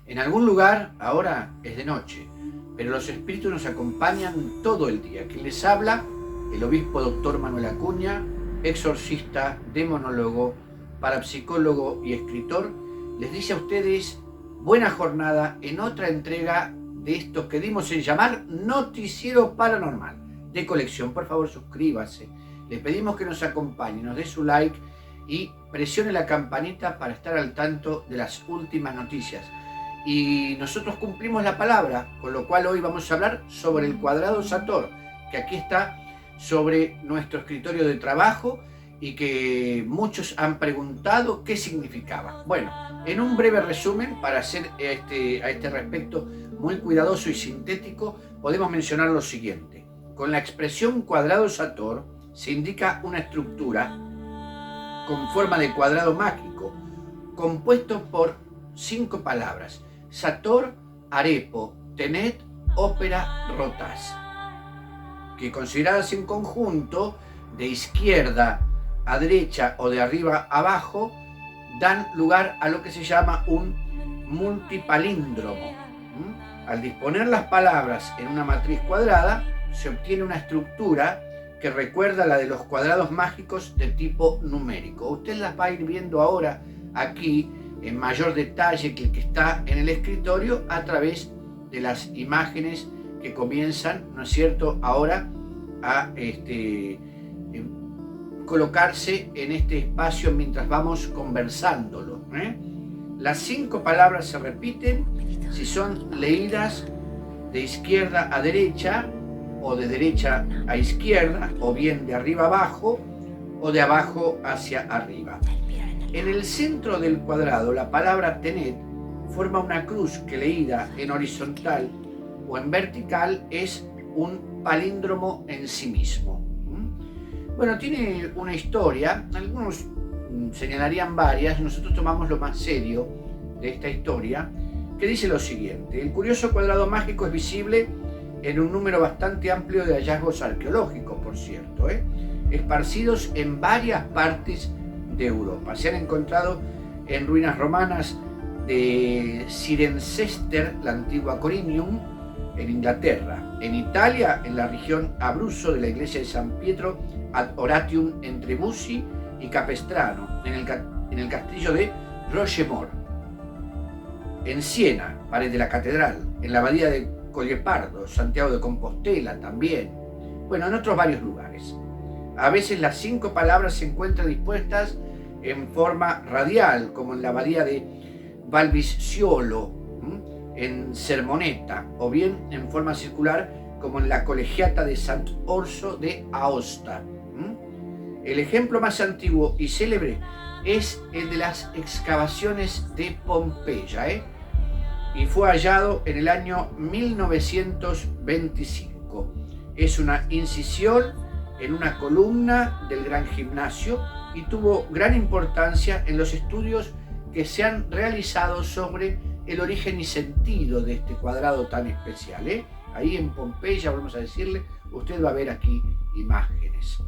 En algún lugar ahora es de noche, pero los espíritus nos acompañan todo el día. Quien les habla, el obispo doctor Manuel Acuña, exorcista, demonólogo, parapsicólogo y escritor, les dice a ustedes buena jornada en otra entrega de esto que dimos en llamar Noticiero Paranormal de Colección. Por favor, suscríbase. Le pedimos que nos acompañe, nos dé su like y presione la campanita para estar al tanto de las últimas noticias. Y nosotros cumplimos la palabra, con lo cual hoy vamos a hablar sobre el cuadrado Sator, que aquí está sobre nuestro escritorio de trabajo y que muchos han preguntado qué significaba. Bueno, en un breve resumen, para ser a este respecto muy cuidadoso y sintético, podemos mencionar lo siguiente. Con la expresión cuadrado Sator se indica una estructura con forma de cuadrado mágico, compuesto por 5 palabras: Sator, Arepo, Tenet, Ópera, Rotaz, que consideradas en conjunto, de izquierda a derecha o de arriba a abajo, dan lugar a lo que se llama un multipalíndromo. Al disponer las palabras en una matriz cuadrada, se obtiene una estructura que recuerda la de los cuadrados mágicos de tipo numérico. Usted las va a ir viendo ahora aquí en mayor detalle que el que está en el escritorio a través de las imágenes que comienzan, ¿no es cierto?, ahora a colocarse en este espacio mientras vamos conversándolo. Las 5 palabras se repiten si son leídas de izquierda a derecha, o de derecha a izquierda, o bien de arriba a abajo, o de abajo hacia arriba. En el centro del cuadrado, la palabra Tenet forma una cruz que, leída en horizontal o en vertical, es un palíndromo en sí mismo. Bueno, tiene una historia, algunos señalarían varias, nosotros tomamos lo más serio de esta historia, que dice lo siguiente: el curioso cuadrado mágico es visible en un número bastante amplio de hallazgos arqueológicos, por cierto, esparcidos en varias partes de Europa. Se han encontrado en ruinas romanas de Cirencester, la antigua Corinium, en Inglaterra; en Italia, en la región Abruzzo de la iglesia de San Pietro ad Oratium entre Bussi y Capestrano, en el castillo de Rochemort; en Siena, pared de la catedral; en la abadía de Collepardo, Santiago de Compostela también. Bueno, en otros varios lugares. A veces las 5 palabras se encuentran dispuestas en forma radial, como en la abadía de Valvisciolo, en Sermoneta, o bien en forma circular, como en la colegiata de Sant'Orso de Aosta. El ejemplo más antiguo y célebre es el de las excavaciones de Pompeya, y fue hallado en el año 1925. Es una incisión en una columna del Gran Gimnasio y tuvo gran importancia en los estudios que se han realizado sobre el origen y sentido de este cuadrado tan especial. Ahí en Pompeya, vamos a decirle, usted va a ver aquí imágenes.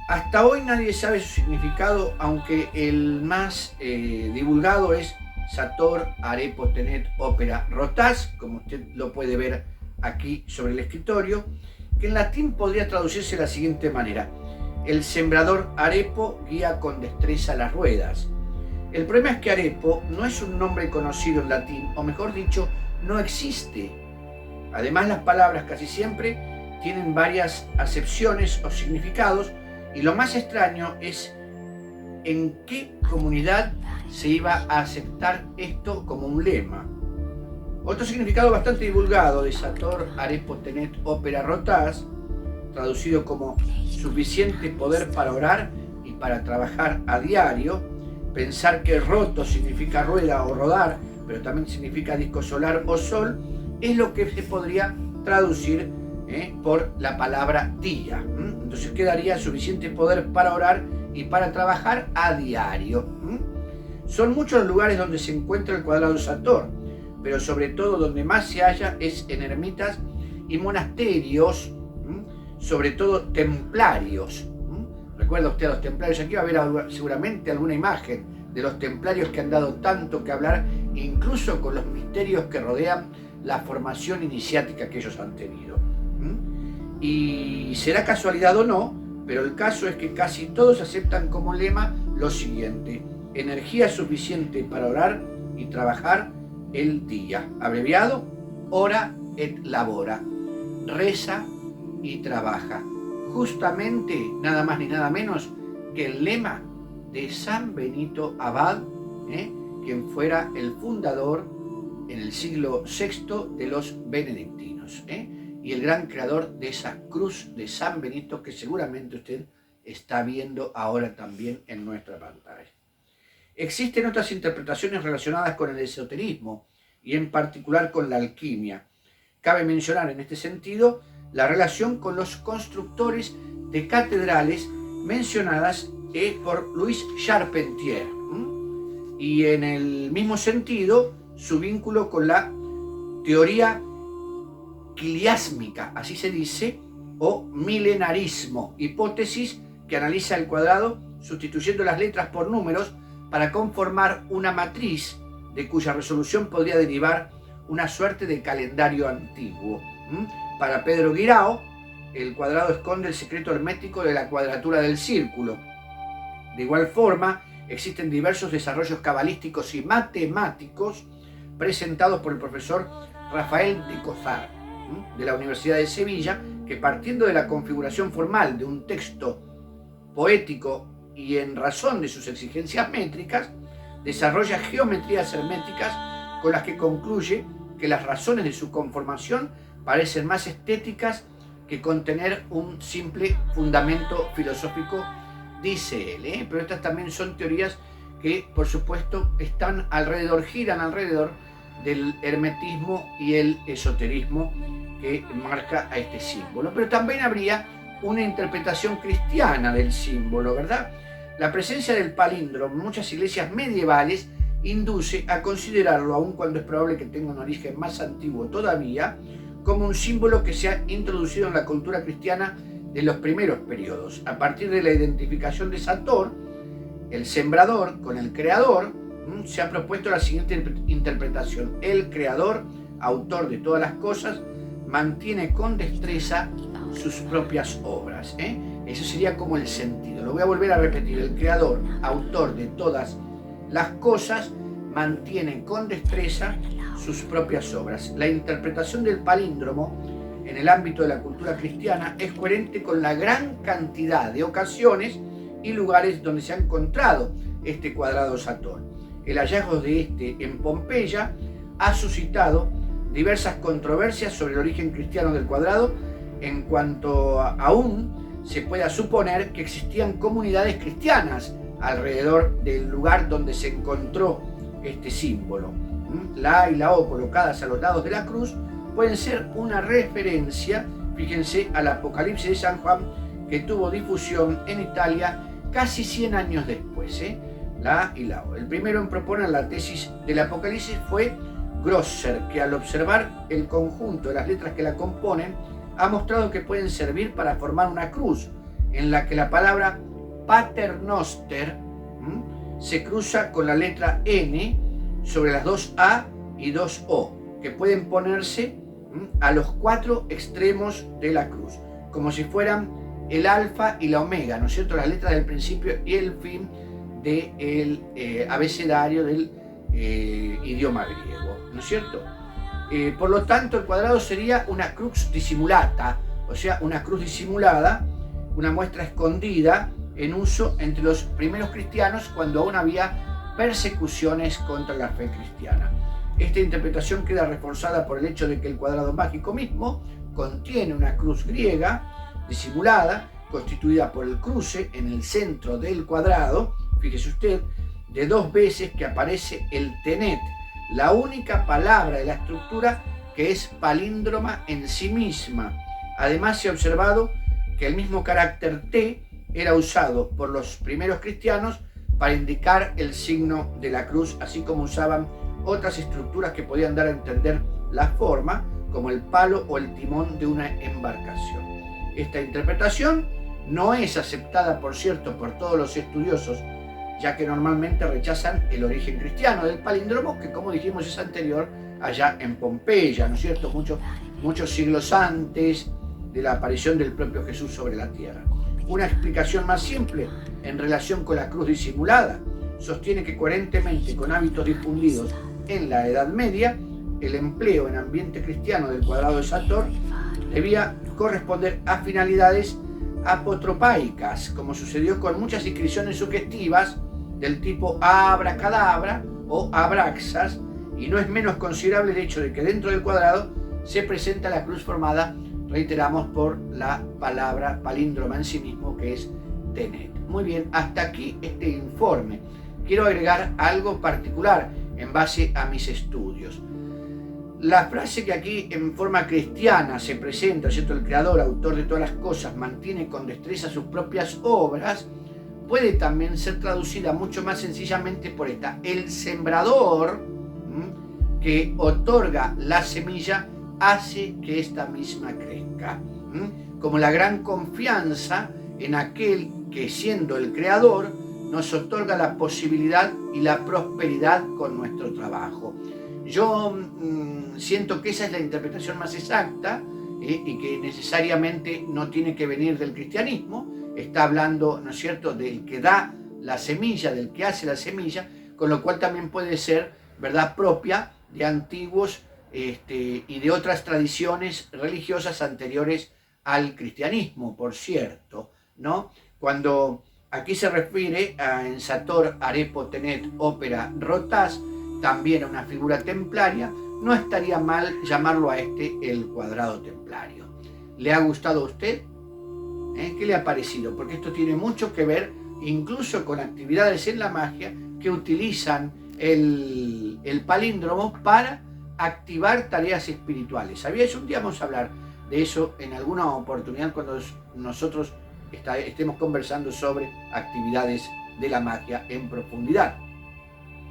Hasta hoy nadie sabe su significado, aunque el más divulgado es Sator, Arepo, Tenet, Ópera, Rotaz, como usted lo puede ver aquí sobre el escritorio, que en latín podría traducirse de la siguiente manera: el sembrador Arepo guía con destreza las ruedas. El problema es que Arepo no es un nombre conocido en latín, o mejor dicho, no existe. Además, las palabras casi siempre tienen varias acepciones o significados, y lo más extraño es en qué comunidad se iba a aceptar esto como un lema. Otro significado bastante divulgado de Sator, Arepo, Tenet, Ópera, Rotaz, traducido como suficiente poder para orar y para trabajar a diario. Pensar que roto significa rueda o rodar, pero también significa disco solar o sol, es lo que se podría traducir por la palabra día. Entonces quedaría suficiente poder para orar y para trabajar a diario. Son muchos los lugares donde se encuentra el cuadrado Sator, pero sobre todo donde más se halla es en ermitas y monasterios, sobre todo templarios. Recuerda usted a los templarios, aquí va a haber seguramente alguna imagen de los templarios que han dado tanto que hablar, incluso con los misterios que rodean la formación iniciática que ellos han tenido. Y será casualidad o no, pero el caso es que casi todos aceptan como lema lo siguiente: energía suficiente para orar y trabajar el día. Abreviado, ora et labora. Reza y trabaja. Justamente, nada más ni nada menos que el lema de San Benito Abad, quien fuera el fundador en el siglo VI de los benedictinos, y el gran creador de esa cruz de San Benito que seguramente usted está viendo ahora también en nuestra pantalla. Existen otras interpretaciones relacionadas con el esoterismo y en particular con la alquimia. Cabe mencionar en este sentido la relación con los constructores de catedrales mencionadas por Louis Charpentier, y en el mismo sentido su vínculo con la teoría quiliásmica, así se dice, o milenarismo, hipótesis que analiza el cuadrado sustituyendo las letras por números para conformar una matriz de cuya resolución podría derivar una suerte de calendario antiguo. Para Pedro Guirao, el cuadrado esconde el secreto hermético de la cuadratura del círculo. De igual forma, existen diversos desarrollos cabalísticos y matemáticos presentados por el profesor Rafael de Cozar, de la Universidad de Sevilla, que partiendo de la configuración formal de un texto poético y en razón de sus exigencias métricas, desarrolla geometrías herméticas con las que concluye que las razones de su conformación parecen más estéticas que contener un simple fundamento filosófico, dice él, pero estas también son teorías que, por supuesto, giran alrededor del hermetismo y el esoterismo que marca a este símbolo. Pero también habría una interpretación cristiana del símbolo, ¿verdad? La presencia del palíndromo en muchas iglesias medievales induce a considerarlo, aun cuando es probable que tenga un origen más antiguo todavía, como un símbolo que se ha introducido en la cultura cristiana de los primeros periodos, a partir de la identificación de Sator, el sembrador, con el creador. Se ha propuesto la siguiente interpretación: el creador, autor de todas las cosas, mantiene con destreza sus propias obras. Eso sería como el sentido. Lo voy a volver a repetir: el creador, autor de todas las cosas, mantiene con destreza sus propias obras. La interpretación del palíndromo en el ámbito de la cultura cristiana es coherente con la gran cantidad de ocasiones y lugares donde se ha encontrado este cuadrado Sator. El hallazgo de este en Pompeya ha suscitado diversas controversias sobre el origen cristiano del cuadrado, en cuanto aún se pueda suponer que existían comunidades cristianas alrededor del lugar donde se encontró este símbolo. La A y la O colocadas a los lados de la cruz pueden ser una referencia, fíjense, al Apocalipsis de San Juan, que tuvo difusión en Italia casi 100 años después. La A y la O. El primero en proponer la tesis del Apocalipsis fue Grosser, que al observar el conjunto de las letras que la componen, ha mostrado que pueden servir para formar una cruz, en la que la palabra Paternoster se cruza con la letra N sobre las dos A y dos O, que pueden ponerse a los 4 extremos de la cruz, como si fueran el alfa y la omega, ¿no es cierto?, las letras del principio y el fin del abecedario del idioma griego, ¿no es cierto? Por lo tanto, el cuadrado sería una crux dissimulata, o sea, una cruz disimulada, una muestra escondida en uso entre los primeros cristianos cuando aún había persecuciones contra la fe cristiana. Esta interpretación queda reforzada por el hecho de que el cuadrado mágico mismo contiene una cruz griega disimulada, constituida por el cruce en el centro del cuadrado, fíjese usted, de 2 veces que aparece el tenet, la única palabra de la estructura que es palíndroma en sí misma. Además, se ha observado que el mismo carácter T era usado por los primeros cristianos para indicar el signo de la cruz, así como usaban otras estructuras que podían dar a entender la forma, como el palo o el timón de una embarcación. Esta interpretación no es aceptada, por cierto, por todos los estudiosos ya que normalmente rechazan el origen cristiano del palíndromo, que como dijimos es anterior allá en Pompeya, ¿no es cierto? Muchos siglos antes de la aparición del propio Jesús sobre la tierra. Una explicación más simple en relación con la cruz disimulada sostiene que coherentemente con hábitos difundidos en la Edad Media, el empleo en ambiente cristiano del cuadrado de Sator debía corresponder a finalidades apotropaicas, como sucedió con muchas inscripciones sugestivas del tipo abracadabra o abraxas, y no es menos considerable el hecho de que dentro del cuadrado se presenta la cruz formada, reiteramos, por la palabra palíndroma en sí mismo, que es tenet. Muy bien, hasta aquí este informe. Quiero agregar algo particular en base a mis estudios. La frase que aquí en forma cristiana se presenta, ¿cierto? El creador, autor de todas las cosas, mantiene con destreza sus propias obras, puede también ser traducida mucho más sencillamente por esta: el sembrador que otorga la semilla hace que esta misma crezca, como la gran confianza en aquel que, siendo el creador, nos otorga la posibilidad y la prosperidad con nuestro trabajo. Yo siento que esa es la interpretación más exacta y que necesariamente no tiene que venir del cristianismo. Está hablando, ¿no es cierto?, del que da la semilla, del que hace la semilla, con lo cual también puede ser verdad propia de antiguos y de otras tradiciones religiosas anteriores al cristianismo, por cierto, ¿no? Cuando aquí se refiere en Sator arepo tenet opera rotas, también a una figura templaria, no estaría mal llamarlo a el cuadrado templario. ¿Le ha gustado a usted? ¿Qué le ha parecido? Porque esto tiene mucho que ver incluso con actividades en la magia que utilizan el palíndromo para activar tareas espirituales. ¿Sabías? Un día vamos a hablar de eso en alguna oportunidad cuando nosotros estemos conversando sobre actividades de la magia en profundidad.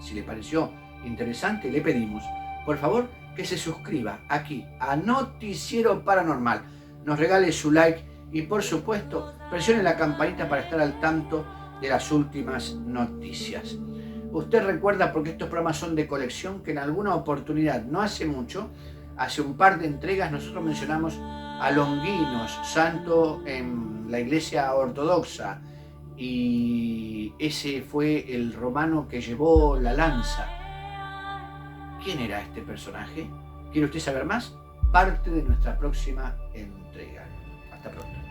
Si le pareció interesante, le pedimos, por favor, que se suscriba aquí a Noticiero Paranormal, nos regale su like y, por supuesto, presione la campanita para estar al tanto de las últimas noticias. Usted recuerda, porque estos programas son de colección, que en alguna oportunidad, no hace mucho, hace un par de entregas, nosotros mencionamos a Longinos, santo en la Iglesia Ortodoxa, y ese fue el romano que llevó la lanza. ¿Quién era este personaje? ¿Quiere usted saber más? Parte de nuestra próxima entrega. Hasta pronto.